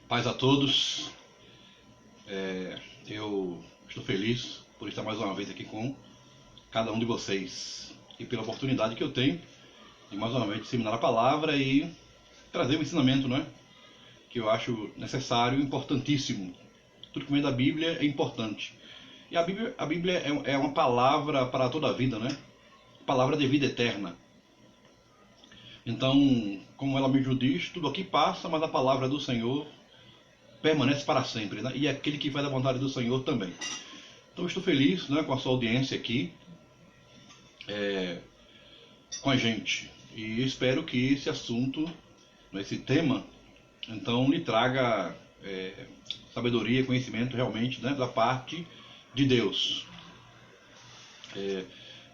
Paz a todos. Eu estou feliz por estar mais uma vez aqui com cada um de vocês e pela oportunidade que eu tenho de mais uma vez disseminar a palavra e trazer o ensinamento, né? Que eu acho necessário, importantíssimo. Tudo que vem da Bíblia é importante. E a Bíblia é uma palavra para toda a vida, né? Palavra de vida eterna. Então, como ela mesmo diz, tudo aqui passa, mas a palavra do Senhor permanece para sempre, né? E aquele que faz a vontade do Senhor também. Então, eu estou feliz, né, com a sua audiência aqui, com a gente. E espero que esse assunto, esse tema, então, lhe traga sabedoria, conhecimento realmente, né, da parte de Deus.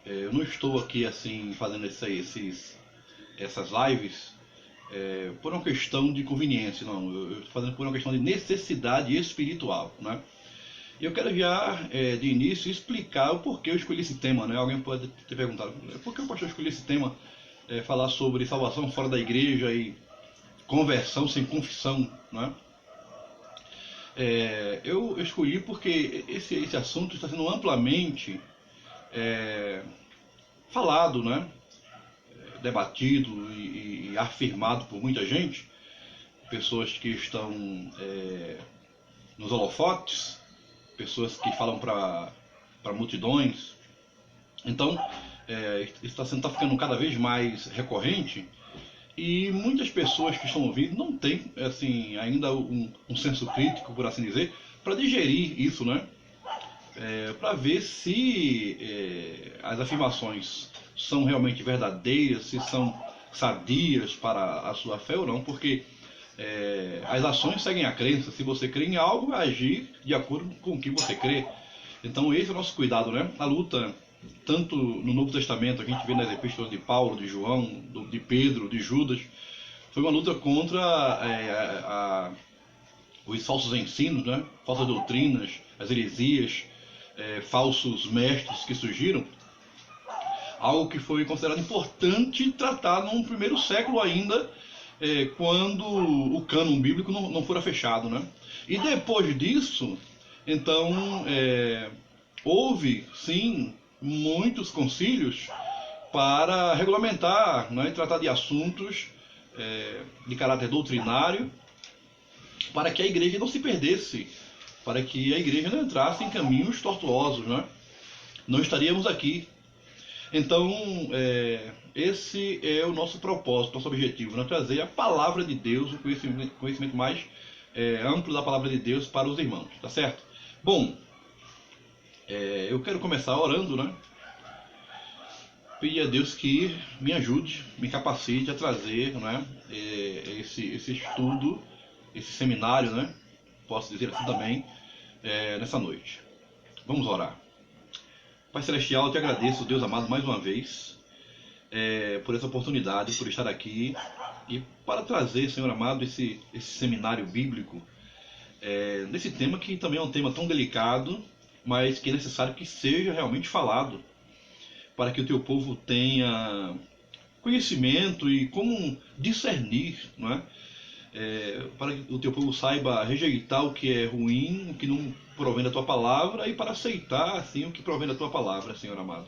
Eu não estou aqui assim fazendo essas lives por uma questão de conveniência, não. Eu estou fazendo por uma questão de necessidade espiritual, né? E eu quero já, de início, explicar o porquê eu escolhi esse tema, né? Alguém pode ter perguntado, por que o pastor escolheu esse tema, falar sobre salvação fora da igreja e conversão sem confissão, né? Eu escolhi porque esse assunto está sendo amplamente falado, né? Debatido e afirmado por muita gente, pessoas que estão nos holofotes, pessoas que falam para multidões. Então, isso está ficando cada vez mais recorrente e muitas pessoas que estão ouvindo não têm assim, ainda um senso crítico, por assim dizer, para digerir isso, né? Para ver se as afirmações são realmente verdadeiras, se são sadias para a sua fé ou não, porque as ações seguem a crença. Se você crê em algo, vai agir de acordo com o que você crê. Então esse é o nosso cuidado, né? A luta, tanto no Novo Testamento, a gente vê nas epístolas de Paulo, de João, de Pedro, de Judas, foi uma luta contra os falsos ensinos, né? Falsas doutrinas, as heresias, falsos mestres que surgiram. Algo que foi considerado importante tratar num primeiro século ainda, quando o cânon bíblico não fora fechado, né? E depois disso, então, houve, sim, muitos concílios para regulamentar, né, e tratar de assuntos de caráter doutrinário, para que a igreja não se perdesse, para que a igreja não entrasse em caminhos tortuosos, né? Não estaríamos aqui. Então, esse é o nosso propósito, nosso objetivo, né? Trazer a palavra de Deus, o conhecimento mais amplo da palavra de Deus para os irmãos, tá certo? Bom, eu quero começar orando, né? Pedir a Deus que me ajude, me capacite a trazer, né, esse estudo, esse seminário, né? Posso dizer assim também, nessa noite. Vamos orar. Pai Celestial, eu te agradeço, Deus amado, mais uma vez, por essa oportunidade, por estar aqui e para trazer, Senhor amado, esse seminário bíblico, nesse tema que também é um tema tão delicado, mas que é necessário que seja realmente falado, para que o teu povo tenha conhecimento e como discernir, não é? Para que o teu povo saiba rejeitar o que é ruim, o que não provém da tua palavra, e para aceitar assim o que provém da tua palavra, Senhor amado.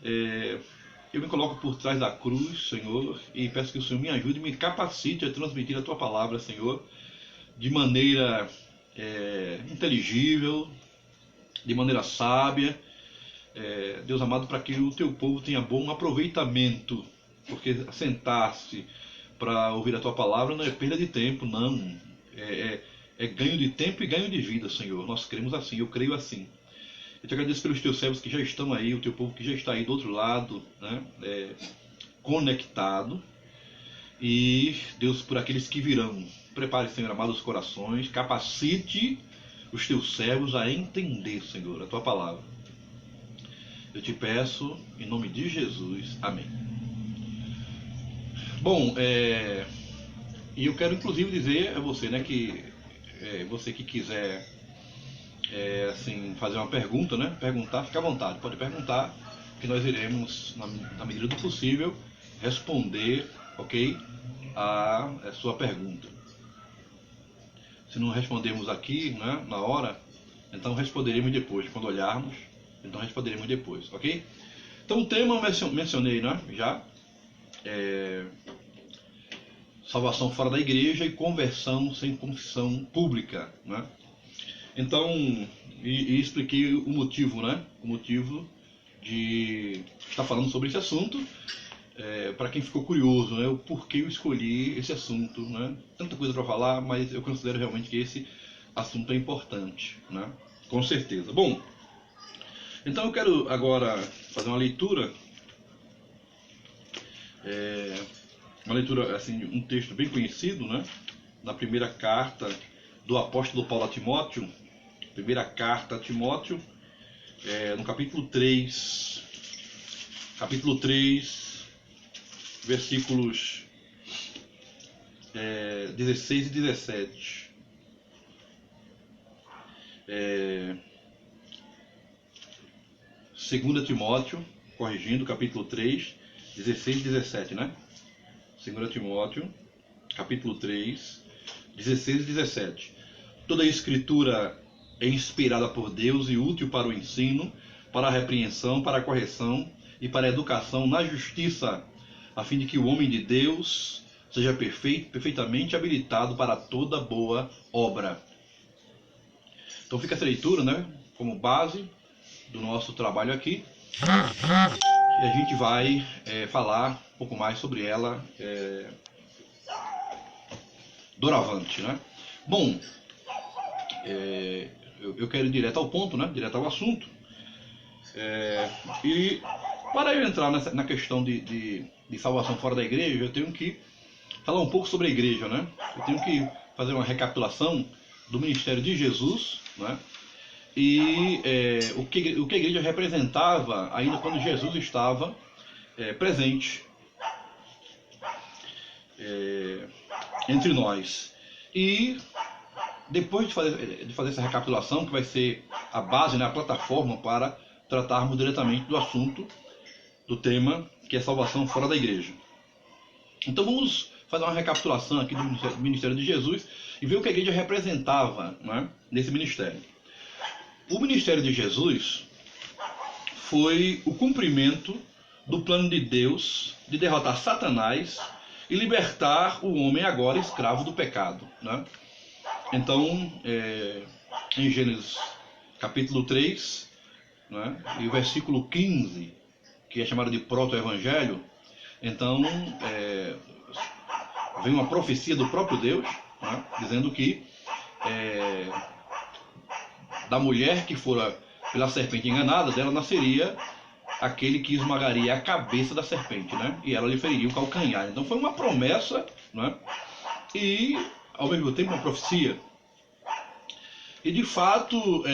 Eu me coloco por trás da cruz, Senhor, e peço que o Senhor me ajude e me capacite a transmitir a tua palavra, Senhor, de maneira inteligível, de maneira sábia, Deus amado, para que o teu povo tenha bom aproveitamento, porque sentar-se para ouvir a tua palavra não é perda de tempo, não. É ganho de tempo e ganho de vida, Senhor. Nós cremos assim, eu creio assim. Eu te agradeço pelos teus servos que já estão aí, o teu povo que já está aí do outro lado, né, conectado. E, Deus, por aqueles que virão, prepare, Senhor amado, os corações, capacite os teus servos a entender, Senhor, a tua palavra. Eu te peço, em nome de Jesus. Amém. Bom, e eu quero inclusive dizer a você, né, que você que quiser assim, fazer uma pergunta, né, perguntar, fica à vontade, pode perguntar, que nós iremos, na medida do possível, responder, ok, a sua pergunta. Se não respondermos aqui, né, na hora, então responderemos depois. Quando olharmos, então responderemos depois, ok? Então o tema eu mencionei, né, já. Salvação fora da igreja e conversão sem confissão pública, né? Então, e expliquei o motivo, né? O motivo de estar falando sobre esse assunto, para quem ficou curioso, né? O porquê eu escolhi esse assunto, né? Tanta coisa para falar, mas eu considero realmente que esse assunto é importante, né? Com certeza. Bom, então eu quero agora fazer uma leitura, assim, um texto bem conhecido, né? Na primeira carta do apóstolo Paulo a Timóteo, primeira carta a Timóteo, no capítulo 3, versículos 16 e 17. Segunda Timóteo, corrigindo, capítulo 3, 16 e 17, né? 2 Timóteo, capítulo 3, 16 e 17. Toda a escritura é inspirada por Deus e útil para o ensino, para a repreensão, para a correção e para a educação na justiça, a fim de que o homem de Deus seja perfeito, perfeitamente habilitado para toda boa obra. Então fica essa leitura, né, como base do nosso trabalho aqui. E a gente vai falar um pouco mais sobre ela doravante, né? Bom, eu quero ir direto ao ponto, né? Direto ao assunto. E para eu entrar na questão de salvação fora da igreja, eu tenho que falar um pouco sobre a igreja, né? Eu tenho que fazer uma recapitulação do ministério de Jesus, né? E o que a igreja representava ainda quando Jesus estava presente entre nós. E depois de fazer essa recapitulação, que vai ser a base, né, a plataforma para tratarmos diretamente do assunto, do tema, que é salvação fora da igreja. Então vamos fazer uma recapitulação aqui do ministério de Jesus e ver o que a igreja representava, né, nesse ministério. O ministério de Jesus foi o cumprimento do plano de Deus de derrotar Satanás e libertar o homem agora escravo do pecado, né? Então, em Gênesis capítulo 3, né, e o versículo 15, que é chamado de proto-evangelho, então vem uma profecia do próprio Deus, né, dizendo que da mulher que fora pela serpente enganada, dela nasceria aquele que esmagaria a cabeça da serpente, né? E ela lhe feriria o calcanhar. Então foi uma promessa, né? E ao mesmo tempo uma profecia. E de fato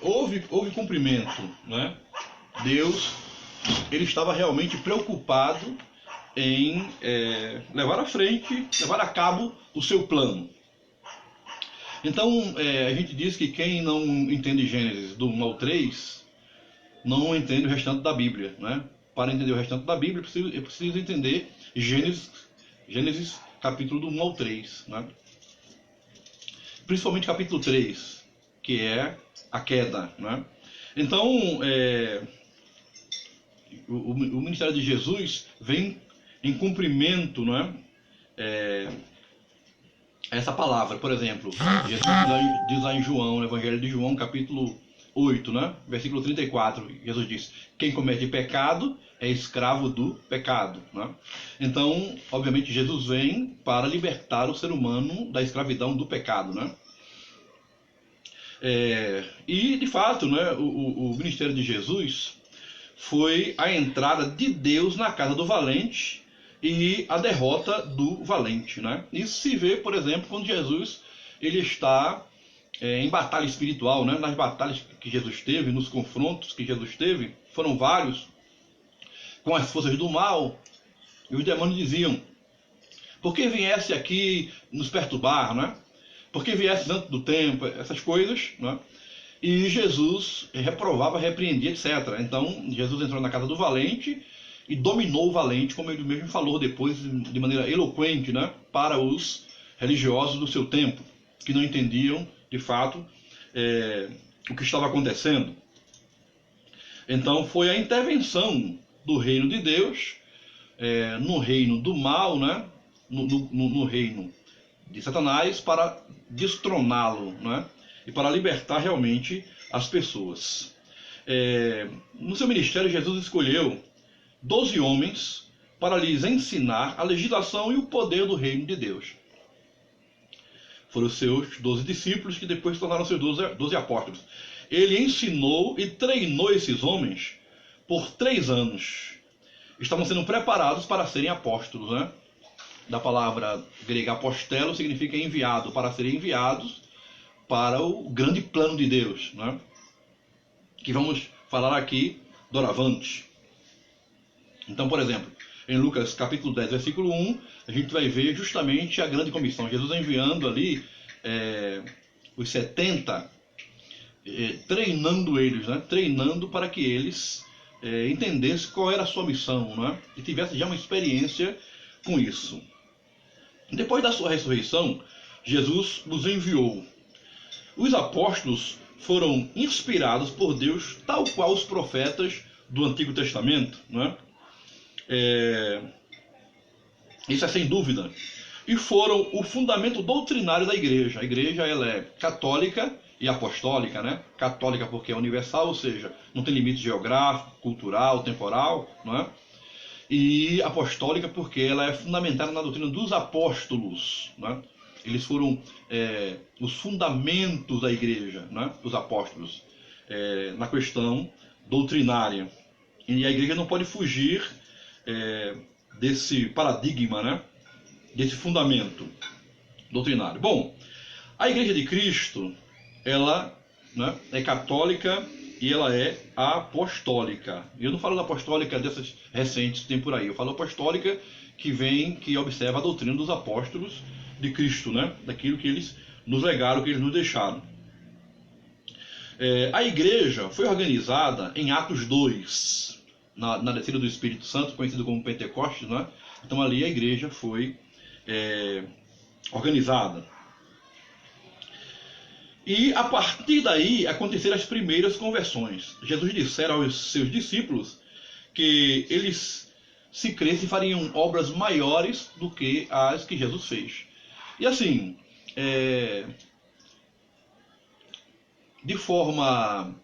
houve cumprimento, né? Deus, ele estava realmente preocupado em levar à frente, levar a cabo o seu plano. Então, a gente diz que quem não entende Gênesis do 1 ao 3, não entende o restante da Bíblia, né? Para entender o restante da Bíblia, é preciso entender Gênesis capítulo do 1 ao 3, né? Principalmente capítulo 3, que é a queda, né? Então, o ministério de Jesus vem em cumprimento, né? Essa palavra, por exemplo, Jesus diz lá em João, no Evangelho de João, capítulo 8, né? Versículo 34, Jesus diz: quem comete pecado é escravo do pecado, né? Então, obviamente, Jesus vem para libertar o ser humano da escravidão do pecado, né? E, de fato, né, o ministério de Jesus foi a entrada de Deus na casa do valente e a derrota do valente, né? Isso se vê, por exemplo, quando Jesus ele está em batalha espiritual, né? Nas batalhas que Jesus teve, nos confrontos que Jesus teve, foram vários, com as forças do mal, e os demônios diziam: por que viesse aqui nos perturbar, né? Por que viesse dentro do templo, essas coisas, né? E Jesus reprovava, repreendia, etc. Então Jesus entrou na casa do valente e dominou o valente, como ele mesmo falou depois de maneira eloquente, né, para os religiosos do seu tempo. que não entendiam, de fato, o que estava acontecendo. Então foi a intervenção do reino de Deus no reino do mal, né? No reino de Satanás, para destroná-lo, né? E para libertar realmente as pessoas. No seu ministério, Jesus escolheu 12 homens para lhes ensinar a legislação e o poder do reino de Deus. Foram os seus 12 discípulos, que depois se tornaram seus 12 apóstolos. Ele ensinou e treinou esses homens por 3 anos. Estavam sendo preparados para serem apóstolos, né? Da palavra grega apostelo significa enviado, para serem enviados para o grande plano de Deus, né? Que vamos falar aqui doravante. Então, por exemplo, em Lucas capítulo 10, versículo 1, a gente vai ver justamente a grande comissão. Jesus enviando ali os 70, treinando eles, né? Treinando para que eles entendessem qual era a sua missão, né? E tivessem já uma experiência com isso. Depois da sua ressurreição, Jesus os enviou. Os apóstolos foram inspirados por Deus, tal qual os profetas do Antigo Testamento, né? Isso é sem dúvida. E foram o fundamento doutrinário da igreja. A igreja, ela é católica e apostólica, né? Católica porque é universal, ou seja, não tem limite geográfico, cultural, temporal, não é? E apostólica porque ela é fundamentada na doutrina dos apóstolos, né? Eles foram os fundamentos da igreja, né? Os apóstolos, na questão doutrinária. E a igreja não pode fugir desse paradigma, né? Desse fundamento doutrinário. Bom, a igreja de Cristo, ela, né, é católica e ela é apostólica. Eu não falo da apostólica dessas recentes que tem por aí, eu falo apostólica que observa a doutrina dos apóstolos de Cristo, né? Daquilo que eles nos legaram, que eles nos deixaram. A igreja foi organizada em Atos 2, na descida do Espírito Santo, conhecido como Pentecostes, né? Então ali a igreja foi organizada. E a partir daí aconteceram as primeiras conversões. Jesus dissera aos seus discípulos que eles, se crescem, fariam obras maiores do que as que Jesus fez. E assim, de forma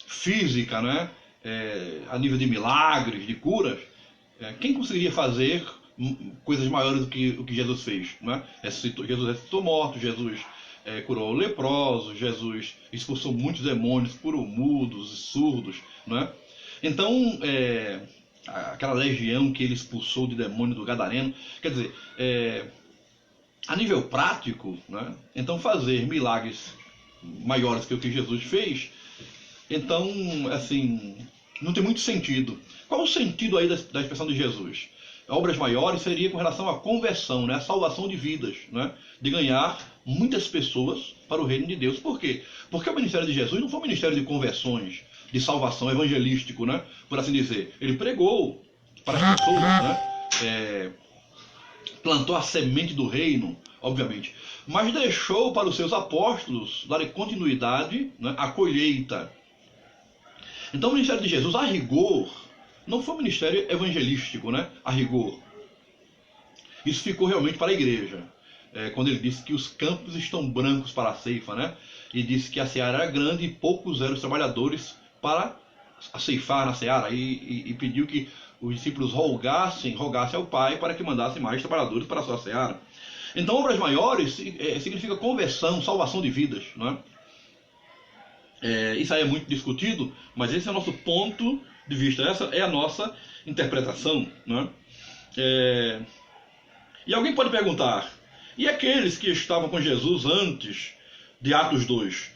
física, né? A nível de milagres, de curas, quem conseguiria fazer coisas maiores do que o que Jesus fez, né? Jesus ressuscitou mortos, Jesus curou leprosos, Jesus expulsou muitos demônios, curou mudos e surdos, né? Então, aquela legião que ele expulsou de demônio do Gadareno, quer dizer, a nível prático, né? Então fazer milagres maiores que o que Jesus fez, então, assim, não tem muito sentido. Qual o sentido aí da expressão de Jesus? Obras maiores seria com relação à conversão, né? A salvação de vidas, né? De ganhar muitas pessoas para o reino de Deus. Por quê? Porque o ministério de Jesus não foi um ministério de conversões, de salvação, evangelístico, né? Por assim dizer. Ele pregou para as pessoas, né? Plantou a semente do reino, obviamente, mas deixou para os seus apóstolos darem continuidade, né? À colheita. Então o ministério de Jesus, a rigor, não foi um ministério evangelístico, né? A rigor. Isso ficou realmente para a igreja. Quando ele disse que os campos estão brancos para a ceifa, né? E disse que a seara era grande e poucos eram os trabalhadores para ceifar na seara. E pediu que os discípulos rogassem ao Pai para que mandasse mais trabalhadores para a sua seara. Então, obras maiores significa conversão, salvação de vidas, né? Isso aí é muito discutido, mas esse é o nosso ponto de vista, essa é a nossa interpretação, né? E alguém pode perguntar, e aqueles que estavam com Jesus antes de Atos 2,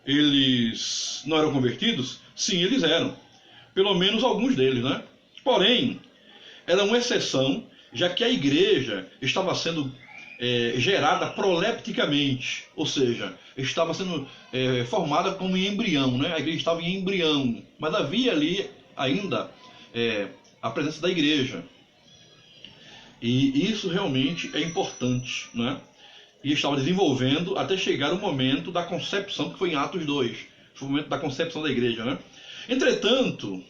eles não eram convertidos? Sim, eles eram, pelo menos alguns deles, né? Porém, era uma exceção, já que a igreja estava sendo gerada prolepticamente, ou seja, estava sendo formada como em embrião, né? A igreja estava em embrião, mas havia ali ainda a presença da igreja. E isso realmente é importante, né? E estava desenvolvendo até chegar o momento da concepção, que foi em Atos 2. Foi o momento da concepção da igreja, né? Entretanto,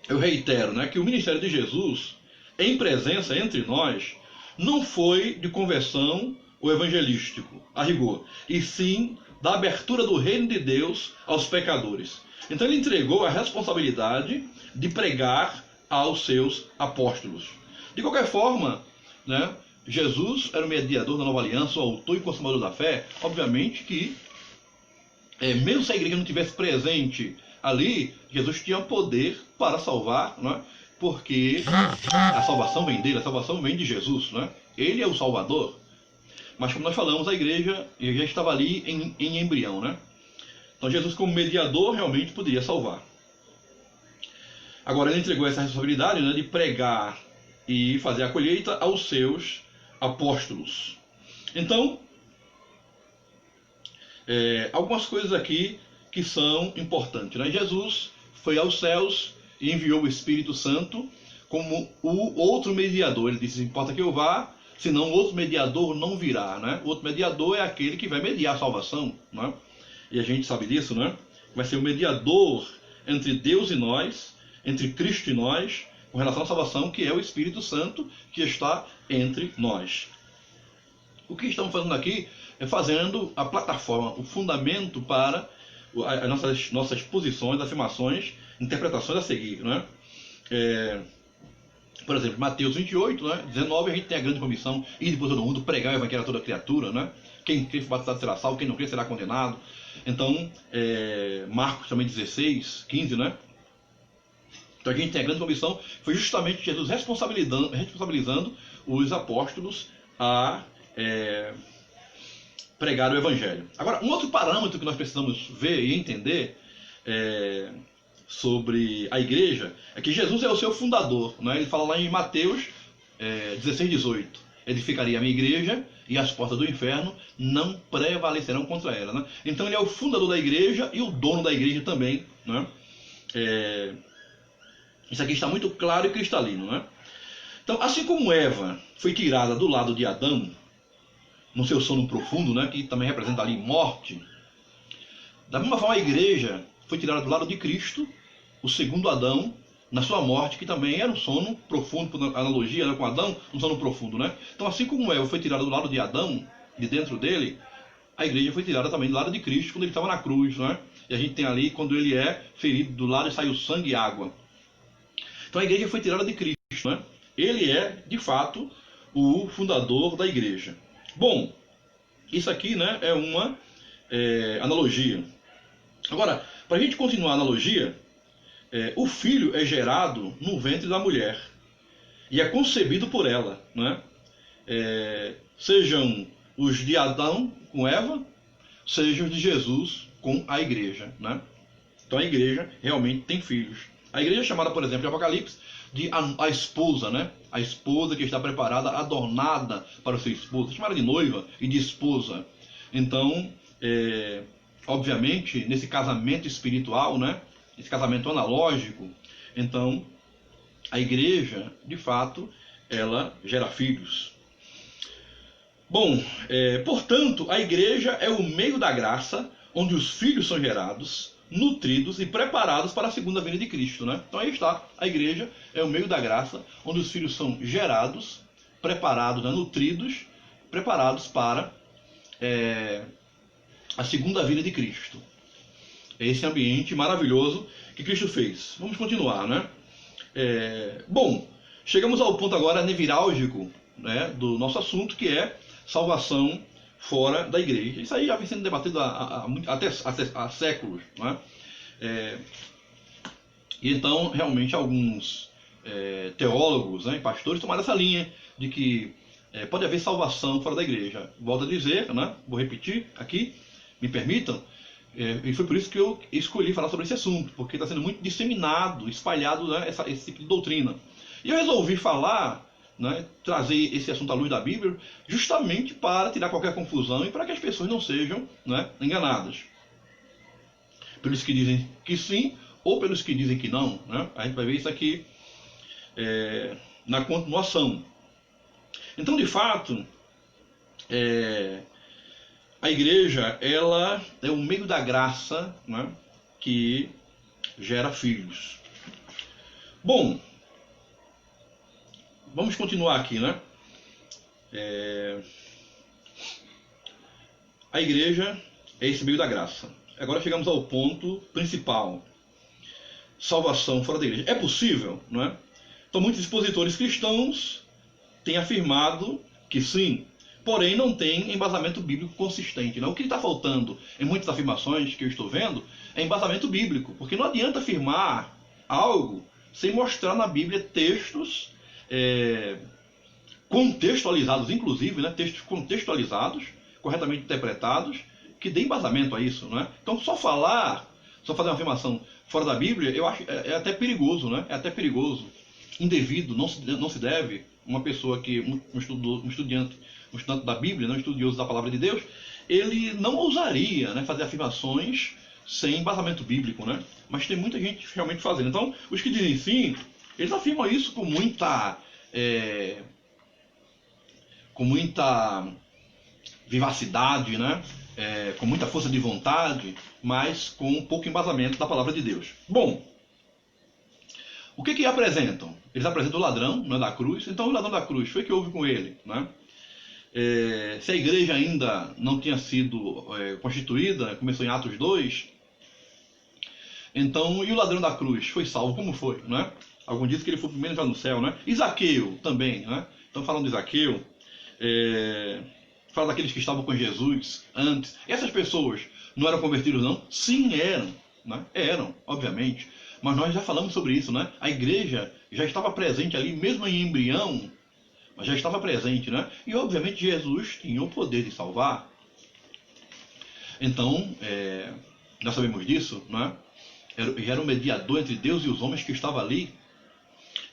eu reitero, né, que o ministério de Jesus, em presença entre nós, não foi de conversão ou evangelístico, a rigor, e sim da abertura do reino de Deus aos pecadores. Então ele entregou a responsabilidade de pregar aos seus apóstolos. De qualquer forma, né, Jesus era o mediador da nova aliança, o autor e consumador da fé. Obviamente que, mesmo se a igreja não estivesse presente ali, Jesus tinha poder para salvar, né? Porque a salvação vem dele, a salvação vem de Jesus, né? Ele é o Salvador. Mas como nós falamos, a igreja já estava ali em embrião, né? Então Jesus, como mediador, realmente poderia salvar. Agora ele entregou essa responsabilidade, né, de pregar e fazer a colheita aos seus apóstolos. Então, algumas coisas aqui que são importantes, né? Jesus foi aos céus e enviou o Espírito Santo como o outro mediador. Ele disse: importa que eu vá, senão o outro mediador não virá, né? O outro mediador é aquele que vai mediar a salvação, né? E a gente sabe disso, né? Vai ser o mediador entre Deus e nós, entre Cristo e nós, com relação à salvação, que é o Espírito Santo que está entre nós. O que estamos fazendo aqui é fazendo a plataforma, o fundamento para as nossas posições, afirmações, interpretações a seguir, né? Por exemplo, Mateus 28, né, 19, a gente tem a grande comissão: ir por todo mundo, pregar o evangelho a toda criatura, né? Quem crer batizado será salvo, quem não crer será condenado. Então, Marcos também 16, 15, né? Então a gente tem a grande comissão. Foi justamente Jesus responsabilizando os apóstolos a pregar o evangelho. Agora, um outro parâmetro que nós precisamos ver e entender sobre a igreja é que Jesus é o seu fundador, né? Ele fala lá em Mateus 16, 18: edificaria a minha igreja e as portas do inferno não prevalecerão contra ela, né? Então ele é o fundador da igreja e o dono da igreja também, né? Isso aqui está muito claro e cristalino, né? Então, assim como Eva foi tirada do lado de Adão no seu sono profundo, né, que também representa ali morte, da mesma forma a igreja foi tirada do lado de Cristo, o segundo Adão, na sua morte, que também era um sono profundo, por analogia, né, com Adão, um sono profundo, né? Então, assim como Eva foi tirada do lado de Adão, de dentro dele, a igreja foi tirada também do lado de Cristo, quando ele estava na cruz, né? E a gente tem ali, quando ele é ferido, do lado saiu sangue e água. Então a igreja foi tirada de Cristo, né? Ele é, de fato, o fundador da igreja. Bom, isso aqui, né, é uma analogia. Agora, para a gente continuar a analogia, o filho é gerado no ventre da mulher e é concebido por ela, né? Sejam os de Adão com Eva, sejam os de Jesus com a igreja, né? Então a igreja realmente tem filhos. A igreja é chamada, por exemplo, em Apocalipse, de a esposa, né? A esposa que está preparada, adornada para o seu esposo. É chamada de noiva e de esposa. Então, obviamente, nesse casamento espiritual, né? Esse casamento analógico, então, a igreja, de fato, ela gera filhos. Bom, portanto, a igreja é o meio da graça, onde os filhos são gerados, nutridos e preparados para a segunda vinda de Cristo, né? Então aí está, a igreja é o meio da graça, onde os filhos são gerados, preparados, né? Nutridos, preparados para a segunda vinda de Cristo. É esse ambiente maravilhoso que Cristo fez. Vamos continuar, né? Bom, chegamos ao ponto agora nevrálgico, né, do nosso assunto, que é salvação fora da igreja. Isso aí já vem sendo debatido há séculos, né? E então, realmente, alguns teólogos, né, pastores tomaram essa linha de que pode haver salvação fora da igreja. Volto a dizer, né, vou repetir aqui, me permitam, e foi por isso que eu escolhi falar sobre esse assunto, porque está sendo muito disseminado, espalhado, né, esse tipo de doutrina. E eu resolvi falar, né, trazer esse assunto à luz da Bíblia, justamente para tirar qualquer confusão e para que as pessoas não sejam, né, enganadas. Pelos que dizem que sim, ou pelos que dizem que não, né? A gente vai ver isso aqui na continuação. Então, de fato, a igreja, ela é o meio da graça, né, que gera filhos. Bom, vamos continuar aqui, né? A igreja é esse meio da graça. Agora chegamos ao ponto principal. Salvação fora da igreja. É possível, não é? Então muitos expositores cristãos têm afirmado que sim, porém não tem embasamento bíblico consistente. Não? O que está faltando em muitas afirmações que eu estou vendo é embasamento bíblico, porque não adianta afirmar algo sem mostrar na Bíblia textos contextualizados, inclusive, né? Textos contextualizados, corretamente interpretados, que dê embasamento a isso. Não é? Então só fazer uma afirmação fora da Bíblia, eu acho é até perigoso, né? É até perigoso, indevido, não se deve uma pessoa que um estudante da Bíblia, um estudioso da palavra de Deus, ele não ousaria, né, fazer afirmações sem embasamento bíblico, né? Mas tem muita gente realmente fazendo. Então, os que dizem sim, eles afirmam isso com muita vivacidade, né? Com muita força de vontade, mas com um pouco embasamento da palavra de Deus. Bom, o que apresentam? Eles apresentam o ladrão, né, da cruz. Então o ladrão da cruz, foi o que houve com ele, né? Se a igreja ainda não tinha sido constituída, começou em Atos 2, então, e o ladrão da cruz foi salvo, como foi, né? Alguns dizem que ele foi o primeiro a entrar no céu, né? E Zaqueu também, né? Então falando de Zaqueu, fala daqueles que estavam com Jesus antes. Essas pessoas não eram convertidos, não? Sim, eram, né? Eram, obviamente. Mas nós já falamos sobre isso, né? A igreja já estava presente ali, mesmo em embrião, mas já estava presente, né? E obviamente Jesus tinha o poder de salvar. Então, nós sabemos disso, né? Era o mediador entre Deus e os homens que estava ali.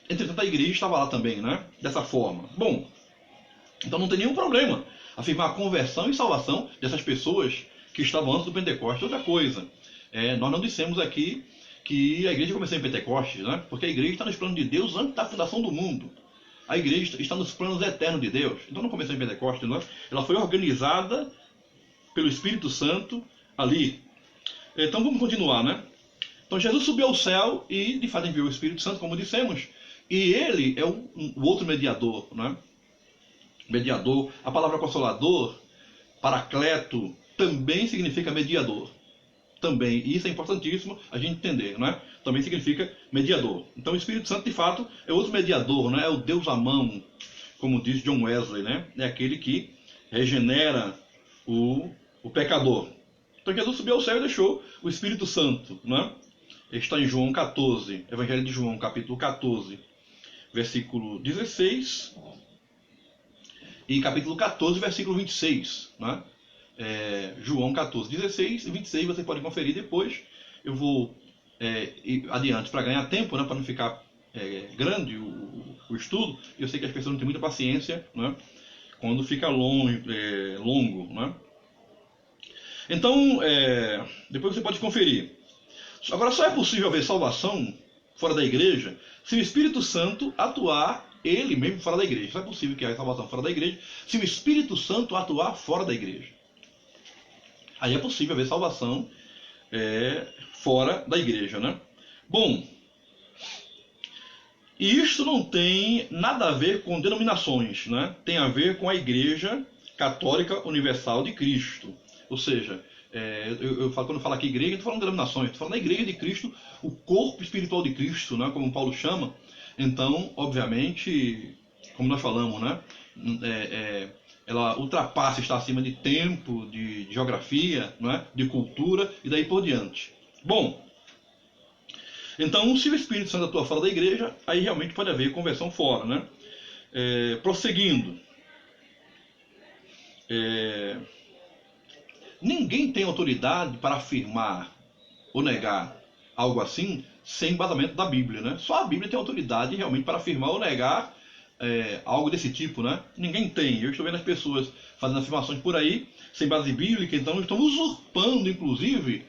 Entretanto, a igreja estava lá também, né? Dessa forma. Bom, então não tem nenhum problema afirmar a conversão e salvação dessas pessoas que estavam antes do Pentecostes. Outra coisa, nós não dissemos aqui que a igreja começou em Pentecostes, né? Porque a igreja está nos planos de Deus antes da fundação do mundo. A igreja está nos planos eternos de Deus. Então não começou em Pentecostes, não é? Ela foi organizada pelo Espírito Santo ali. Então vamos continuar, né? Então Jesus subiu ao céu e de fato enviou o Espírito Santo, como dissemos. E ele é o outro mediador, né? Mediador. A palavra consolador, paracleto, também significa mediador. Também, e isso é importantíssimo a gente entender, não é? Também significa mediador. Então o Espírito Santo, de fato, é outro mediador, né? É o Deus à mão, como diz John Wesley, né? É aquele que regenera o pecador. Então Jesus subiu ao céu e deixou o Espírito Santo, né? Está em João 14, Evangelho de João, capítulo 14, versículo 16, e capítulo 14, versículo 26, né? João 14, 16 e 26, você pode conferir depois. Eu vou ir adiante para ganhar tempo, né? Para não ficar grande o estudo. Eu sei que as pessoas não têm muita paciência, né? Quando fica longo, né? Então, depois você pode conferir. Agora, só é possível haver salvação fora da igreja se o Espírito Santo atuar ele mesmo fora da igreja. Só é possível que haja salvação fora da igreja se o Espírito Santo atuar fora da igreja. Aí é possível haver salvação fora da igreja, né? Bom, e isto não tem nada a ver com denominações, né? Tem a ver com a Igreja Católica Universal de Cristo. Ou seja, quando eu falo aqui igreja, eu estou falando de denominações, estou falando da Igreja de Cristo, o corpo espiritual de Cristo, né? Como Paulo chama. Então, obviamente, como nós falamos, né? Ela ultrapassa, está acima de tempo, de geografia, não é? De cultura e daí por diante. Bom, então se o Espírito Santo atua fora da igreja, aí realmente pode haver conversão fora, né? Prosseguindo. Ninguém tem autoridade para afirmar ou negar algo assim sem embasamento da Bíblia, né? Só a Bíblia tem autoridade realmente para afirmar ou negar algo desse tipo, né? Ninguém tem. Eu estou vendo as pessoas fazendo afirmações por aí, sem base bíblica, então estão usurpando, inclusive,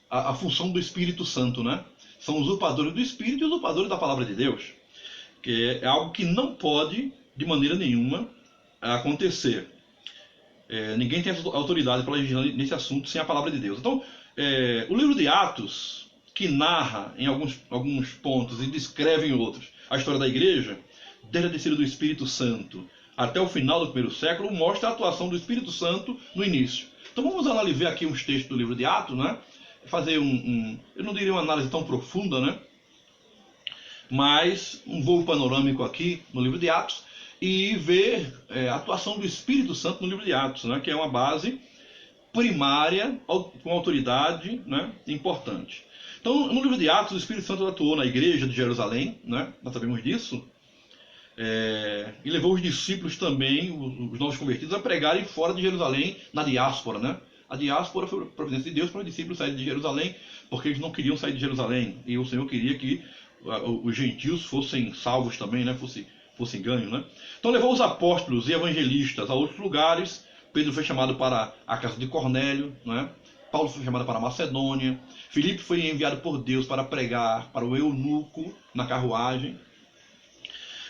a função do Espírito Santo, né? São usurpadores do Espírito e usurpadores da palavra de Deus. que é algo que não pode, de maneira nenhuma, acontecer. Ninguém tem autoridade para legislar nesse assunto sem a palavra de Deus. Então, o livro de Atos, que narra em alguns pontos e descreve em outros a história da igreja, desde a descida do Espírito Santo até o final do primeiro século, mostra a atuação do Espírito Santo no início. Então vamos analisar aqui uns textos do livro de Atos, né? Fazer eu não diria uma análise tão profunda, né? Mas um voo panorâmico aqui no livro de Atos e ver a atuação do Espírito Santo no livro de Atos, né? Que é uma base primária com autoridade, né? Importante. Então, no livro de Atos, o Espírito Santo atuou na igreja de Jerusalém, né? Nós sabemos disso. E levou os discípulos também, os novos convertidos, a pregarem fora de Jerusalém, na diáspora, né? A diáspora foi providência de Deus para os discípulos saírem de Jerusalém, porque eles não queriam sair de Jerusalém. E o Senhor queria que os gentios fossem salvos também, né? Fossem ganhos, né? Então levou os apóstolos e evangelistas a outros lugares. Pedro foi chamado para a casa de Cornélio, né? Paulo foi chamado para a Macedônia. Filipe foi enviado por Deus para pregar para o eunuco na carruagem.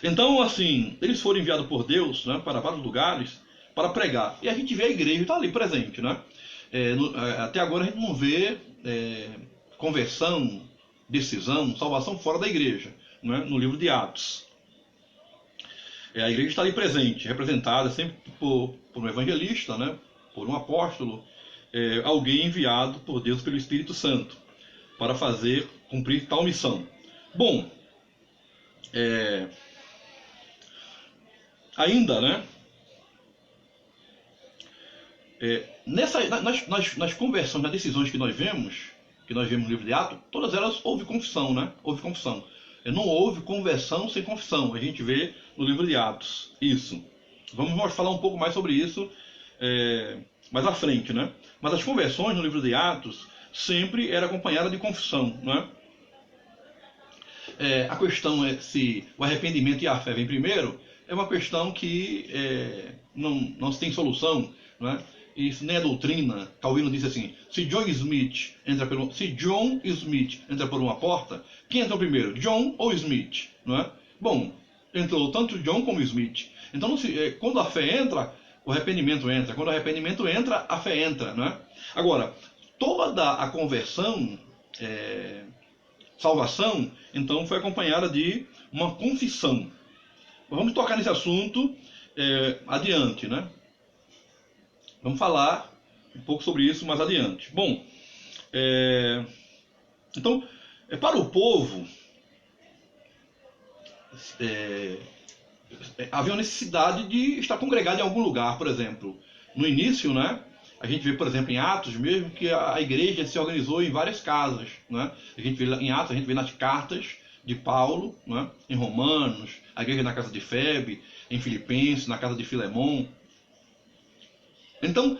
Então, assim, eles foram enviados por Deus, né, para vários lugares para pregar. E a gente vê a igreja está ali presente, né? Até agora a gente não vê conversão, decisão, salvação fora da igreja, né, no livro de Atos. A igreja está ali presente, representada sempre por um evangelista, né, por um apóstolo, alguém enviado por Deus pelo Espírito Santo para cumprir tal missão. Bom, ainda, né? Nas conversões, nas decisões que nós vemos no livro de Atos, todas elas houve confissão, né? Houve confissão. Não houve conversão sem confissão. A gente vê no livro de Atos isso. Vamos falar um pouco mais sobre isso mais à frente, né? Mas as conversões no livro de Atos sempre era acompanhada de confissão, né? A questão é se o arrependimento e a fé vêm primeiro. É uma questão que não se tem solução, né? Isso nem é doutrina. Calvino disse assim: se John Smith entra por uma porta, quem entrou primeiro, John ou Smith? Não é? Bom, entrou tanto John como Smith. Então, quando a fé entra, o arrependimento entra. Quando o arrependimento entra, a fé entra, não é? Agora, toda a conversão, salvação, então foi acompanhada de uma confissão. Vamos tocar nesse assunto adiante, né? Vamos falar um pouco sobre isso mais adiante. Bom, então, para o povo, havia uma necessidade de estar congregado em algum lugar, por exemplo. No início, né? A gente vê, por exemplo, em Atos mesmo, que a igreja se organizou em várias casas, né? Em Atos, a gente vê nas cartas de Paulo, né? Em Romanos, a igreja na casa de Febe, em Filipenses, na casa de Filemon. Então,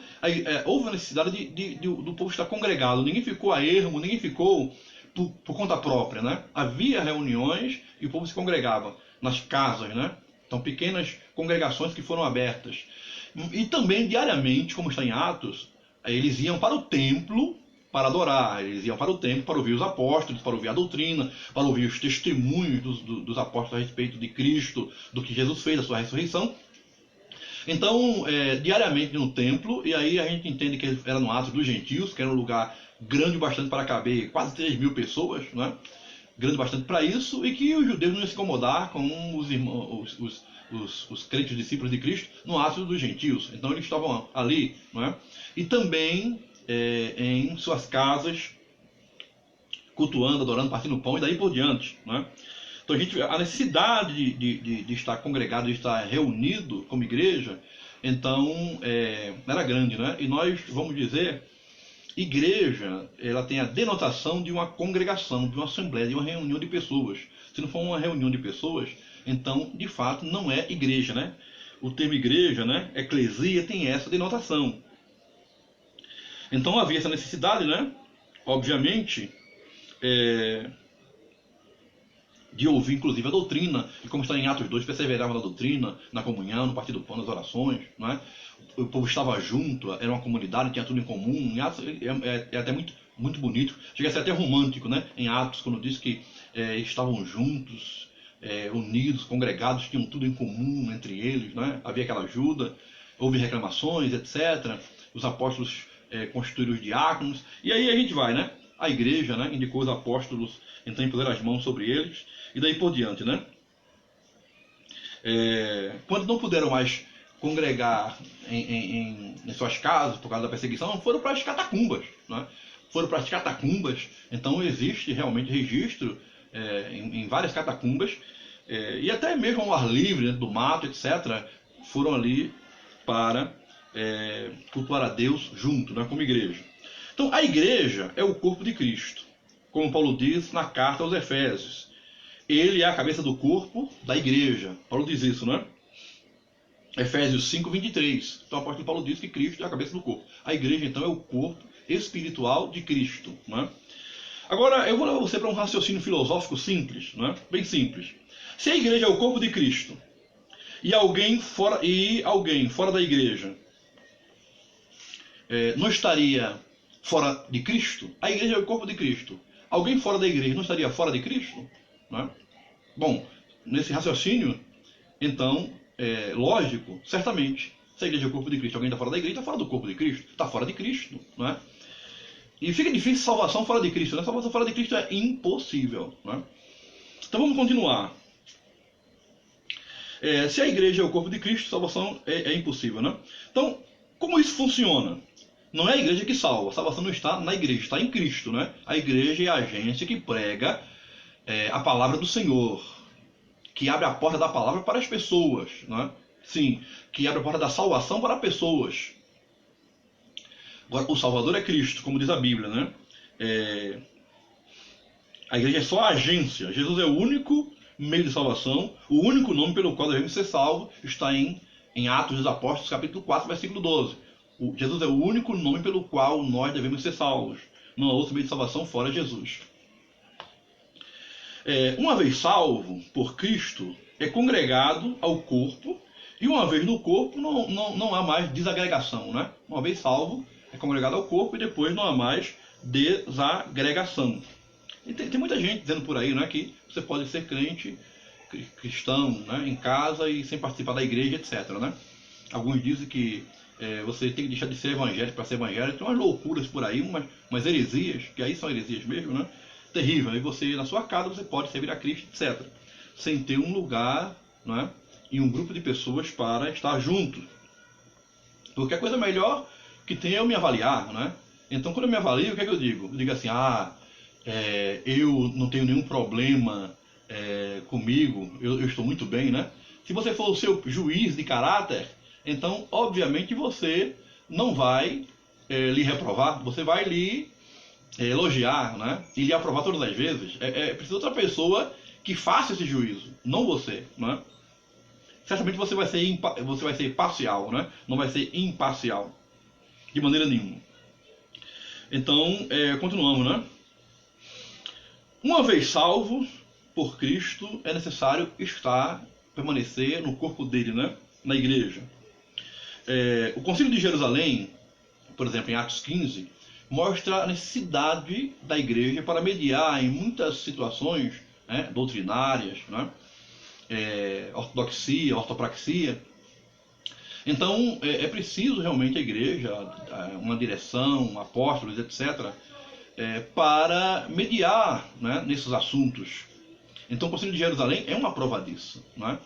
houve a necessidade do povo estar congregado. Ninguém ficou a ermo, ninguém ficou por conta própria, né? Havia reuniões e o povo se congregava nas casas, né? Então, pequenas congregações que foram abertas. E também, diariamente, como está em Atos, eles iam para o templo para adorar. Eles iam para o templo para ouvir os apóstolos, para ouvir a doutrina, para ouvir os testemunhos dos apóstolos a respeito de Cristo, do que Jesus fez, da sua ressurreição. Então, diariamente no templo, e aí a gente entende que era no Atos dos Gentios, que era um lugar grande bastante para caber quase 3.000 pessoas, né? Grande bastante para isso, e que os judeus não iam se incomodar com os irmãos, os crentes discípulos de Cristo no Atos dos Gentios. Então eles estavam ali, né? E também em suas casas, cultuando, adorando, partindo pão e daí por diante, né? Então a gente vê a necessidade de estar congregado, de estar reunido como igreja, então era grande, né? E nós vamos dizer, igreja, ela tem a denotação de uma congregação, de uma assembleia, de uma reunião de pessoas. Se não for uma reunião de pessoas, então de fato não é igreja, né? O termo igreja, né? Eclesia, tem essa denotação. Então havia essa necessidade, né? Obviamente, de ouvir inclusive a doutrina, e como está em Atos 2, perseveravam na doutrina, na comunhão, no partir do pão, nas orações, não é? O povo estava junto, era uma comunidade, tinha tudo em comum. Em Atos é até muito, muito bonito, chega a ser até romântico, né? Em Atos, quando diz que estavam juntos, unidos, congregados, tinham tudo em comum entre eles, né? Havia aquela ajuda, houve reclamações, etc. Os apóstolos constituíram os diáconos, e aí a gente vai, né? A igreja, né, indicou os apóstolos, então impuseram as mãos sobre eles, e daí por diante, né? Quando não puderam mais congregar em suas casas por causa da perseguição, foram para as catacumbas, né? Foram para as catacumbas, então existe realmente registro em várias catacumbas, e até mesmo ao ar livre, dentro do mato, etc., foram ali para cultuar a Deus junto, né, como igreja. Então a igreja é o corpo de Cristo, como Paulo diz na carta aos Efésios. Ele é a cabeça do corpo da igreja. Paulo diz isso, né? Efésios 5:23. Então o apóstolo Paulo diz que Cristo é a cabeça do corpo. A igreja, então, é o corpo espiritual de Cristo, né? Agora, eu vou levar você para um raciocínio filosófico simples, né? Bem simples. Se a igreja é o corpo de Cristo e alguém fora da igreja não estaria fora de Cristo, a igreja é o corpo de Cristo. Alguém fora da igreja não estaria fora de Cristo? Né? Bom, nesse raciocínio, então, lógico, certamente, se a igreja é o corpo de Cristo, alguém está fora da igreja, está fora do corpo de Cristo, está fora de Cristo. Né? E fica difícil salvação fora de Cristo. Né? Salvação fora de Cristo é impossível. Né? Então vamos continuar. Se a igreja é o corpo de Cristo, salvação é impossível. Né? Então, como isso funciona? Não é a igreja que salva, a salvação não está na igreja, está em Cristo. Né? A igreja é a agência que prega a palavra do Senhor, que abre a porta da palavra para as pessoas. Né? Sim, que abre a porta da salvação para pessoas. Agora, o Salvador é Cristo, como diz a Bíblia. Né? A igreja é só a agência. Jesus é o único meio de salvação, o único nome pelo qual devemos ser salvos está em Atos dos Apóstolos, capítulo 4, versículo 12. Jesus é o único nome pelo qual nós devemos ser salvos. Não há outro meio de salvação fora Jesus. Uma vez salvo por Cristo, é congregado ao corpo, e uma vez no corpo não há mais desagregação. Né? Uma vez salvo, é congregado ao corpo, e depois não há mais desagregação. E tem muita gente dizendo por aí, né, que você pode ser crente, cristão, né, em casa e sem participar da igreja, etc. Né? Alguns dizem que você tem que deixar de ser evangélico para ser evangélico. Tem umas loucuras por aí, umas heresias, que aí são heresias mesmo, né? Terrível. E você, na sua casa, você pode servir a Cristo, etc. Sem ter um lugar, né, e um grupo de pessoas para estar juntos. Porque a coisa melhor que tem é eu me avaliar, né? Então, quando eu me avalio, o que é que eu digo? Eu digo assim, eu não tenho nenhum problema comigo, eu estou muito bem, né? Se você for o seu juiz de caráter, então, obviamente, você não vai lhe reprovar, você vai lhe elogiar, né? E lhe aprovar todas as vezes. É preciso outra pessoa que faça esse juízo, não você, né? Certamente você vai ser parcial, né? Não vai ser imparcial, de maneira nenhuma. Então, continuamos, né? Uma vez salvo por Cristo, é necessário permanecer no corpo dele, né? Na igreja. O Concílio de Jerusalém, por exemplo, em Atos 15, mostra a necessidade da igreja para mediar em muitas situações, né, doutrinárias, né? Ortodoxia, ortopraxia. Então, é preciso realmente a igreja, uma direção, apóstolos, etc., para mediar, né, nesses assuntos. Então, o Concílio de Jerusalém é uma prova disso. Né?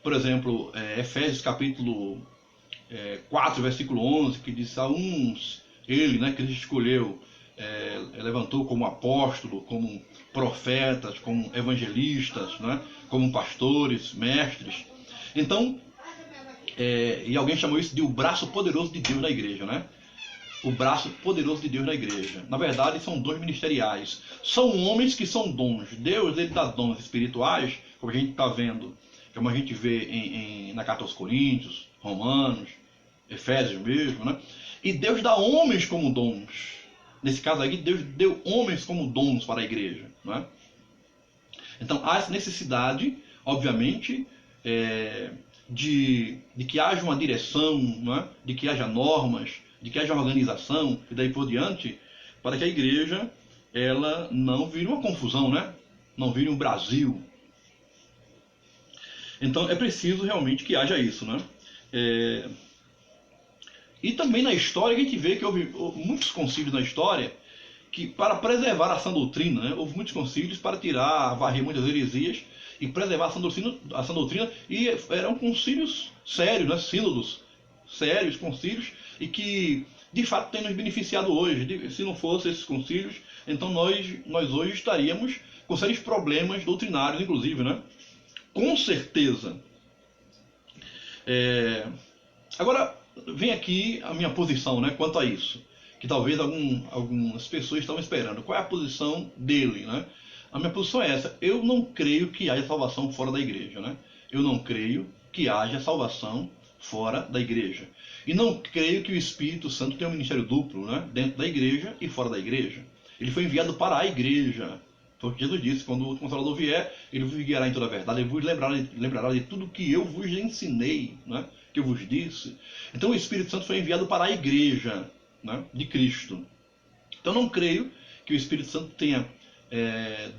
Por exemplo, Efésios capítulo 4, versículo 11, que diz: a uns, ele, né, que ele escolheu, levantou como apóstolo, como profetas, como evangelistas, né, como pastores, mestres. Então, e alguém chamou isso de o braço poderoso de Deus na igreja, né? O braço poderoso de Deus na igreja. Na verdade, são dons ministeriais. São homens que são dons. Deus, ele dá dons espirituais, como a gente está vendo, como a gente vê na carta aos Coríntios, Romanos, Efésios mesmo, né? E Deus dá homens como dons. Nesse caso aqui, Deus deu homens como dons para a igreja, né? Então, há essa necessidade, obviamente, de que haja uma direção, né? De que haja normas, de que haja uma organização e daí por diante, para que a igreja ela não vire uma confusão, né? Não vire um Brasil. Então é preciso realmente que haja isso, né? E também na história a gente vê que houve muitos concílios na história que, para preservar a sã doutrina, né, houve muitos concílios para tirar, varrer muitas heresias e preservar a sã doutrina, e eram concílios sérios, né, sínodos sérios, concílios, e que de fato têm nos beneficiado hoje. Se não fossem esses concílios, então nós hoje estaríamos com sérios problemas doutrinários, inclusive, né? Com certeza. Agora, vem aqui a minha posição, né, quanto a isso, que talvez algumas pessoas estão esperando. Qual é a posição dele, né? A minha posição é essa. Eu não creio que haja salvação fora da igreja, né? Eu não creio que haja salvação fora da igreja. E não creio que o Espírito Santo tenha um ministério duplo, né, dentro da igreja e fora da igreja. Ele foi enviado para a igreja. Foi o que Jesus disse: quando o Consolador vier, ele vos guiará em toda a verdade, ele vos lembrará de tudo que eu vos ensinei, né, que eu vos disse. Então o Espírito Santo foi enviado para a igreja, né, de Cristo. Então não creio que o Espírito Santo tenha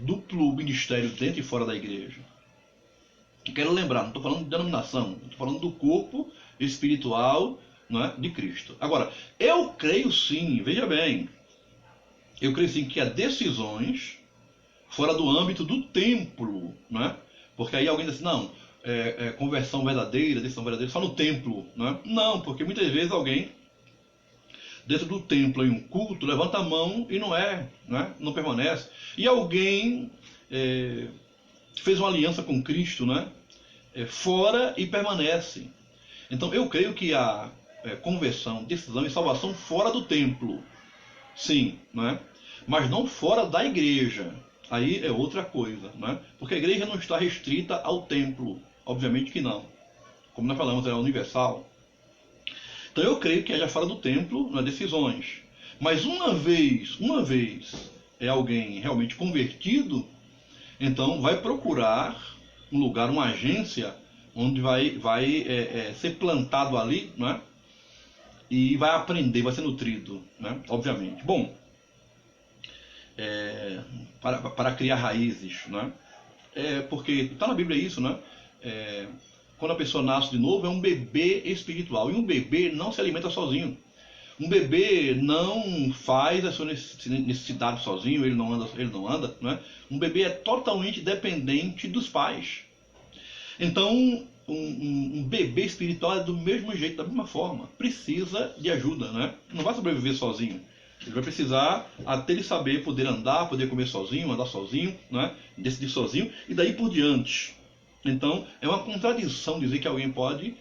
duplo ministério dentro e fora da igreja. E quero lembrar, não estou falando de denominação, estou falando do corpo espiritual, não é, de Cristo. Agora, eu creio sim, veja bem, eu creio sim que há decisões fora do âmbito do templo, não é? Porque aí alguém diz assim, não, conversão verdadeira, decisão verdadeira, só no templo, não é? Não, porque muitas vezes alguém dentro do templo em um culto levanta a mão e não permanece. E alguém fez uma aliança com Cristo, né, fora e permanece. Então eu creio que há conversão, decisão e salvação fora do templo, sim, né? Mas não fora da igreja. Aí é outra coisa, né? Porque a igreja não está restrita ao templo, obviamente que não. Como nós falamos, é universal. Então eu creio que haja fora do templo, né, decisões. Mas uma vez alguém realmente convertido, então vai procurar um lugar, uma agência, onde vai ser plantado ali, né? E vai aprender, vai ser nutrido, né? Obviamente. Bom, para criar raízes, né? Porque está na Bíblia isso, né? Quando a pessoa nasce de novo, é um bebê espiritual. E um bebê não se alimenta sozinho. Um bebê não faz as suas necessidades sozinho, ele não anda, né? Um bebê é totalmente dependente dos pais. Então, um bebê espiritual é do mesmo jeito, da mesma forma. Precisa de ajuda, né? Não vai sobreviver sozinho. Ele vai precisar, até ele saber poder andar, poder comer sozinho, andar sozinho, né? Decidir sozinho, e daí por diante. Então, é uma contradição dizer que alguém pode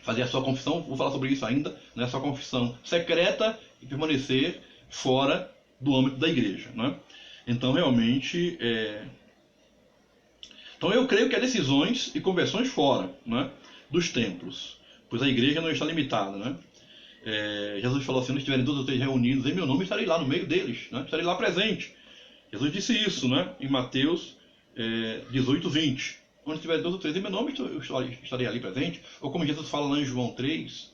fazer a sua confissão, vou falar sobre isso ainda, né, a sua confissão secreta e permanecer fora do âmbito da igreja, né? Então, realmente, então eu creio que há decisões e conversões fora, né, dos templos, pois a igreja não está limitada, né? Jesus falou assim: onde estiverem 2 ou 3 reunidos em meu nome, estarei lá no meio deles, né? Estarei lá presente. Jesus disse isso, né, em Mateus 18:20. Onde estiver 2 ou 3 em meu nome, eu estarei ali presente. Ou como Jesus fala lá em João 3,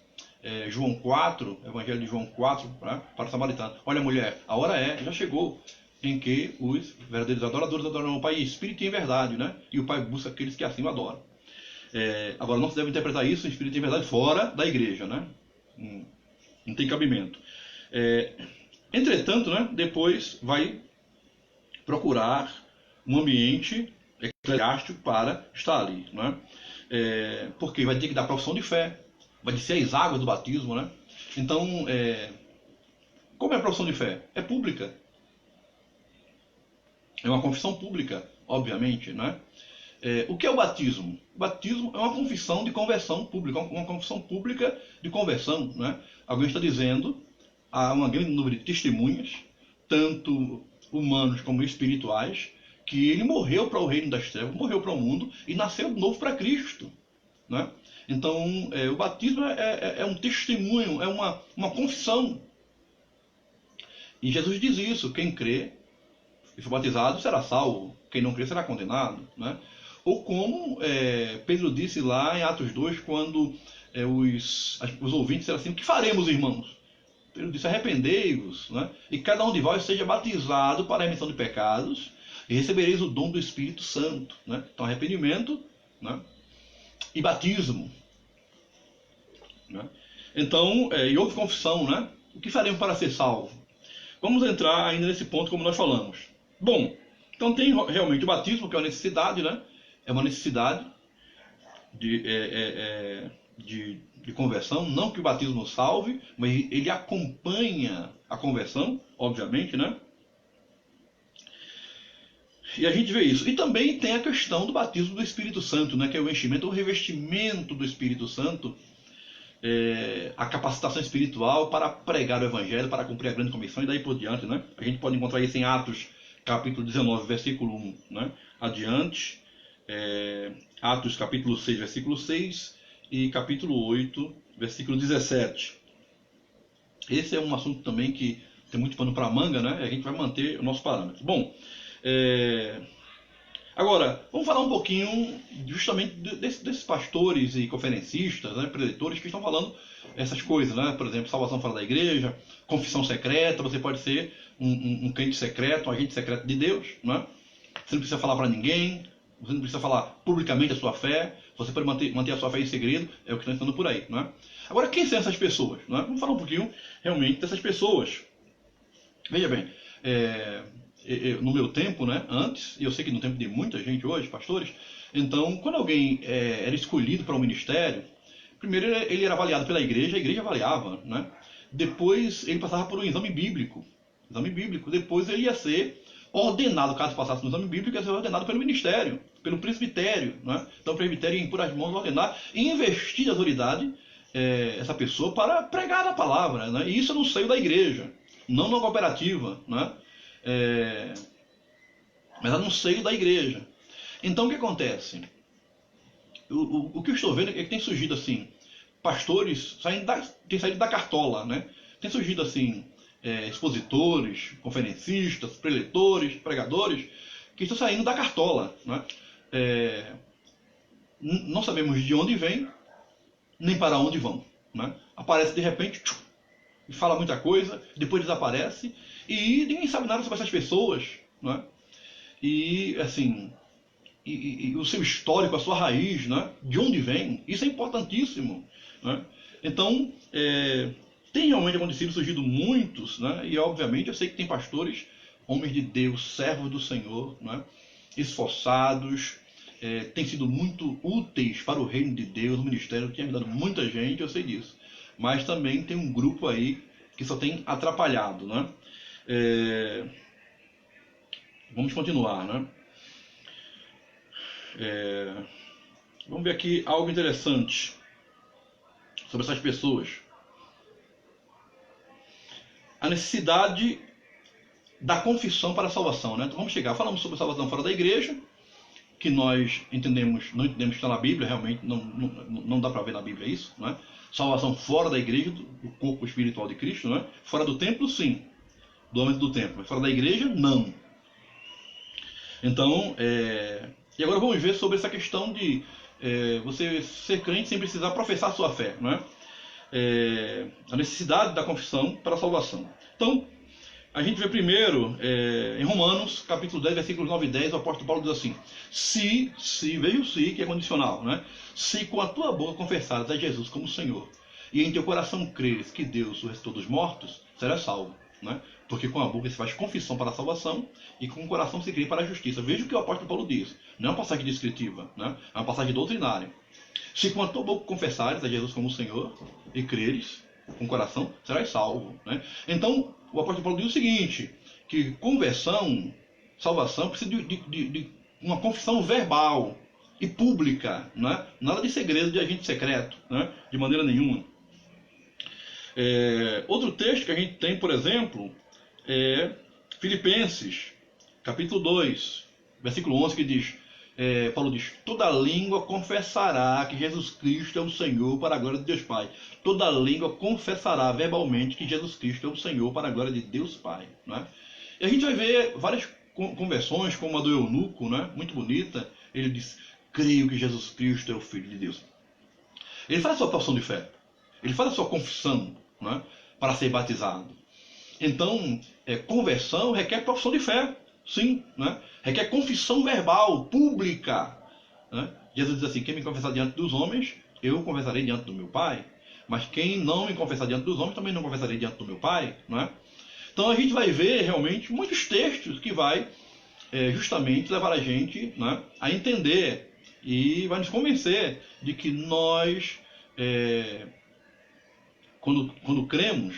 João 4, Evangelho de João 4, para o samaritano: olha, mulher, a hora já chegou, em que os verdadeiros adoradores adorarão o Pai em espírito e em verdade, né? E o Pai busca aqueles que assim o adoram. Agora, não se deve interpretar isso em espírito e em verdade fora da igreja, né? Não tem cabimento. Entretanto, né, depois vai procurar um ambiente eclesiástico para estar ali, né? Porque vai ter que dar profissão de fé, vai descer as águas do batismo, né? Então, como é a profissão de fé? É pública. É uma confissão pública, obviamente, né? O que é o batismo? O batismo é uma confissão de conversão pública, uma confissão pública de conversão, né? Alguém está dizendo, há um grande número de testemunhas, tanto humanos como espirituais, que ele morreu para o reino das trevas, morreu para o mundo e nasceu de novo para Cristo, né? Então, o batismo é um testemunho, é uma confissão. E Jesus diz isso: quem crê e for batizado será salvo, quem não crê será condenado, né? Ou como Pedro disse lá em Atos 2, quando os ouvintes disseram assim: o que faremos, irmãos? Pedro disse: arrependei-vos, né? E cada um de vós seja batizado para a remissão de pecados, e recebereis o dom do Espírito Santo. Né? Então, arrependimento, né? E batismo. Né? Então, e houve confissão, né? O que faremos para ser salvo? Vamos entrar ainda nesse ponto, como nós falamos. Bom, então tem realmente o batismo, que é uma necessidade, né? É uma necessidade de conversão. Não que o batismo salve, mas ele acompanha a conversão, obviamente, né? E a gente vê isso. E também tem a questão do batismo do Espírito Santo, né? Que é o enchimento, o revestimento do Espírito Santo, a capacitação espiritual para pregar o Evangelho, para cumprir a grande comissão e daí por diante, né? A gente pode encontrar isso em Atos, capítulo 19, versículo 1, né? Adiante, Atos, capítulo 6, versículo 6 e capítulo 8, versículo 17. Esse é um assunto também que tem muito pano para manga, né? A gente vai manter o nosso parâmetro. Bom, agora, vamos falar um pouquinho justamente desses pastores e conferencistas, né, preletores que estão falando essas coisas, né? Por exemplo, salvação fora da igreja, confissão secreta, você pode ser um crente secreto, um agente secreto de Deus, né? Você não precisa falar para ninguém, você não precisa falar publicamente a sua fé, você pode manter a sua fé em segredo, é o que está ensinando por aí, né? Agora, quem são essas pessoas? Né? Vamos falar um pouquinho realmente dessas pessoas. Veja bem, no meu tempo, né, antes, e eu sei que no tempo de muita gente hoje, pastores, então, quando alguém era escolhido para um ministério, primeiro ele era avaliado pela igreja, a igreja avaliava, né? Depois ele passava por um exame bíblico, depois ele ia ser ordenado, caso passasse no exame bíblico, ia ser ordenado pelo ministério, pelo presbitério, né? Então o presbitério ia impor as mãos, ordenar e investir de autoridade essa pessoa para pregar a palavra, né? E isso no seio da igreja, não na cooperativa, né? Mas é no seio da igreja. Então o que acontece? O que eu estou vendo é que tem surgido assim, pastores tem saído da cartola, né? Tem surgido assim, expositores, conferencistas, preletores, pregadores, que estão saindo da cartola, né? Não sabemos de onde vem, nem para onde vão, né? Aparece de repente, e fala muita coisa, depois desaparece, e ninguém sabe nada sobre essas pessoas, né? E assim, e o seu histórico, a sua raiz, né? De onde vem, isso é importantíssimo, né? Então, tem realmente acontecido, surgido muitos, né? E obviamente eu sei que tem pastores, homens de Deus, servos do Senhor, né? Esforçados, têm sido muito úteis para o reino de Deus, o ministério tem ajudado muita gente, eu sei disso. Mas também tem um grupo aí que só tem atrapalhado, né? Vamos continuar, né? Vamos ver aqui algo interessante sobre essas pessoas. A necessidade da confissão para a salvação, né? Então vamos falamos sobre salvação fora da igreja, que nós não entendemos que está na Bíblia, realmente não dá para ver na Bíblia isso, né? Salvação fora da igreja, do corpo espiritual de Cristo, né? Fora do templo, sim, do âmbito do templo, mas fora da igreja, não. Então, e agora vamos ver sobre essa questão de você ser crente sem precisar professar a sua fé, né? A necessidade da confissão para a salvação. Então, a gente vê primeiro em Romanos, capítulo 10, versículos 9 e 10, o apóstolo Paulo diz assim: veja o se, que é condicional, né? Se com a tua boca confessares a Jesus como Senhor, e em teu coração creres que Deus o ressuscitou dos mortos, serás salvo, né? Porque com a boca se faz confissão para a salvação, e com o coração se crê para a justiça. Veja o que o apóstolo Paulo diz, não é uma passagem descritiva, né? É uma passagem doutrinária. Se com a tua boca confessares a Jesus como Senhor, e creres com o coração, serás salvo, né? Então, o apóstolo Paulo diz o seguinte, que conversão, salvação, precisa de uma confissão verbal e pública, né? Nada de segredo de agente secreto, né? De maneira nenhuma. Outro texto que a gente tem, por exemplo, é Filipenses, capítulo 2, versículo 11, que diz, Paulo diz: toda língua confessará que Jesus Cristo é o Senhor para a glória de Deus Pai. Toda língua confessará verbalmente que Jesus Cristo é o Senhor para a glória de Deus Pai, né? E a gente vai ver várias conversões, como a do eunuco, né? Muito bonita. Ele diz: creio que Jesus Cristo é o Filho de Deus. Ele faz a sua profissão de fé, ele faz a sua confissão, né? Para ser batizado. Então, conversão requer profissão de fé. Sim, né? Requer confissão verbal, pública. Né? Jesus diz assim: quem me confessar diante dos homens, eu confessarei diante do meu Pai. Mas quem não me confessar diante dos homens, também não confessarei diante do meu Pai. Né? Então a gente vai ver realmente muitos textos que vai justamente levar a gente, né, a entender e vai nos convencer de que nós, quando cremos,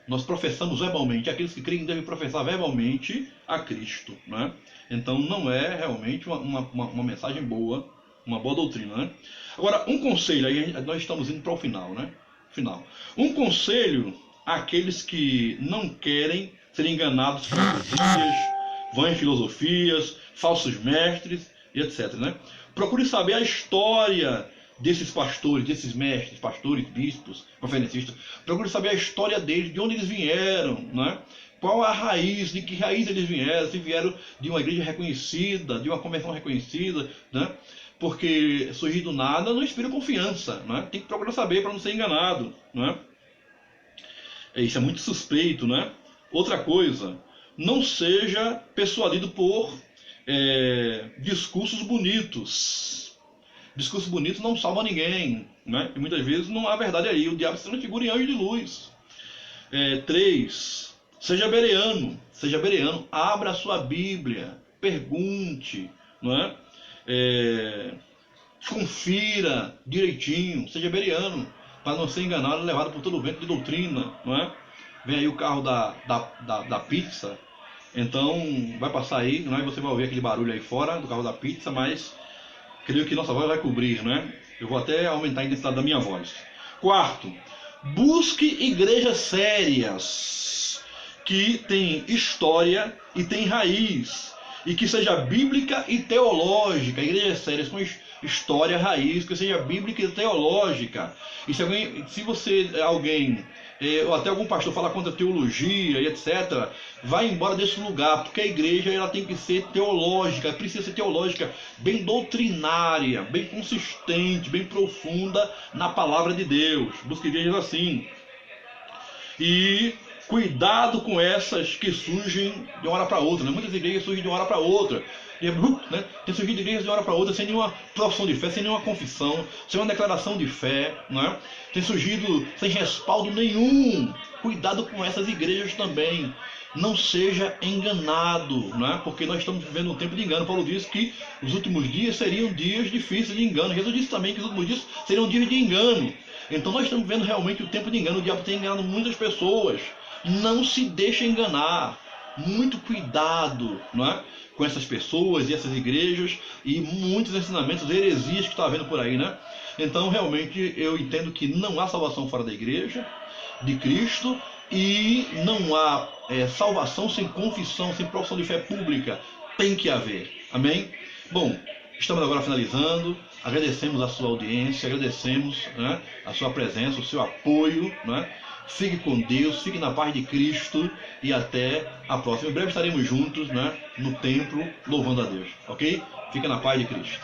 nós professamos verbalmente. Aqueles que creem devem professar verbalmente a Cristo. Né? Então não é realmente uma mensagem boa, uma boa doutrina. Né? Agora, um conselho, aí nós estamos indo para o final. Né? Um conselho àqueles que não querem ser enganados por heresias, vãs filosofias, falsos mestres e etc. Né? Procure saber a história desses pastores, desses mestres, pastores, bispos, conferencistas. Procure saber a história deles, de onde eles vieram, né? Qual a raiz, de que raiz eles vieram, se vieram de uma igreja reconhecida, de uma conversão reconhecida, né? Porque surgir do nada não inspira confiança, né? Tem que procurar saber para não ser enganado, né? Isso é muito suspeito, né? Outra coisa, não seja persuadido por discursos bonitos. Discurso bonito não salva ninguém, né? E muitas vezes não há verdade aí. O diabo se transfigura em anjo de luz. 3. Seja bereano. Seja bereano. Abra a sua Bíblia. Pergunte. Não é? Confira direitinho. Seja bereano. Para não ser enganado e levado por todo o vento de doutrina. Não é? Vem aí o carro da pizza. Então vai passar aí. Não é? Você vai ouvir aquele barulho aí fora do carro da pizza, mas creio que nossa voz vai cobrir, né? Eu vou até aumentar a intensidade da minha voz. 4. Busque igrejas sérias, que tem história e tem raiz, e que seja bíblica e teológica. Igrejas sérias com história, raiz, que seja bíblica e teológica. E se alguém ou até algum pastor fala contra teologia e etc., vai embora desse lugar, porque a igreja ela tem que ser teológica, precisa ser teológica, bem doutrinária, bem consistente, bem profunda na palavra de Deus. Busque igrejas assim. E cuidado com essas que surgem de uma hora para outra, né? Muitas igrejas surgem de uma hora para outra. Né? Tem surgido igrejas de uma hora para outra sem nenhuma profissão de fé, sem nenhuma confissão, sem uma declaração de fé, né? Tem surgido sem respaldo nenhum. Cuidado com essas igrejas também. Não seja enganado, né? Porque nós estamos vivendo um tempo de engano. Paulo disse que os últimos dias seriam dias difíceis de engano. Jesus disse também que os últimos dias seriam dias de engano. Então nós estamos vendo realmente o tempo de engano. O diabo tem enganado muitas pessoas. Não se deixe enganar. Muito cuidado, não é? Com essas pessoas e essas igrejas e muitos ensinamentos, heresias que está havendo por aí, né? Então realmente eu entendo que não há salvação fora da igreja de Cristo e não há salvação sem confissão, sem profissão de fé pública. Tem que haver. Amém? Bom, estamos agora finalizando. Agradecemos a sua audiência, agradecemos, né, a sua presença, o seu apoio, né? Fique com Deus, fique na paz de Cristo e até a próxima. Em breve estaremos juntos, né, no templo louvando a Deus, ok? Fique na paz de Cristo.